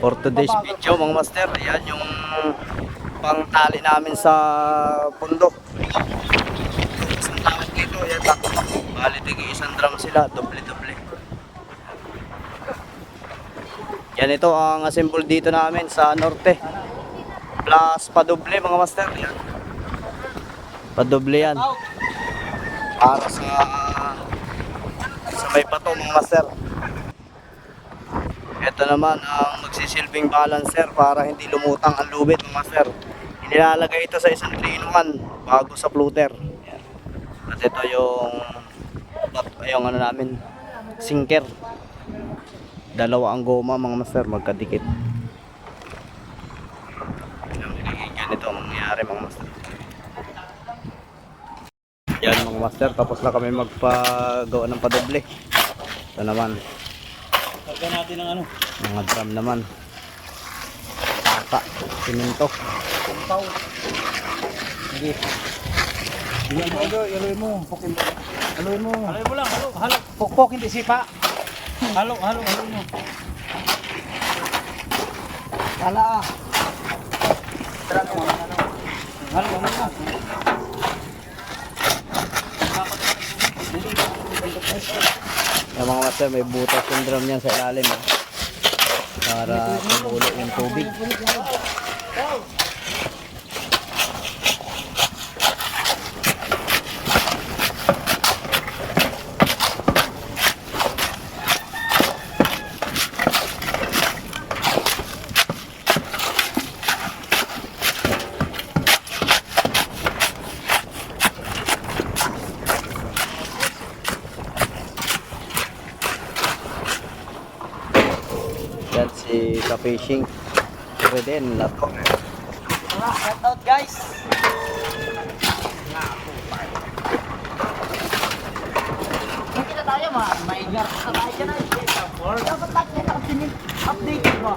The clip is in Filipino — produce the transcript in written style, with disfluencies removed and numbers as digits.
For today's video mga master, ayan yung pangtali namin sa pundo. Isang tawag dito, ayan tatlo. Bali tigi isang drum sila, doble-doble. Yan ito ang assemble dito namin sa norte. Plus padoble mga master, yan. Padoble yan. Para sa may bato mga master. Ito naman ang magsisilbing balancer para hindi lumutang ang lubid mga master. Inilalagay ito sa isang 3-in-1 bago sa floater. Yan. At ito yung ano namin, sinker. Dalawa ang goma mga master, magkadikit. Ganito ang mangyayari mga master. Yan mga master, tapos na kami magpagawa ng padoble. Ito naman. Lagyan natin ng ano? Mga drum naman. Saka, simento. Kumpaw. Sige. Yan mo, haluin mo. Pukin mo. Haluin mo. Haluin mo lang, halo. Pukpok, hindi sipa. Halo mo. Kala ah. Halo mo. Yung mga master, may butas yung drum yan sa ilalim para tumulo yung tubig. Yan si ka-fishing. Pwede na to. Shout out guys. Hindi na tayo maigar sa tayo dyan. Dapat tayo updated ba?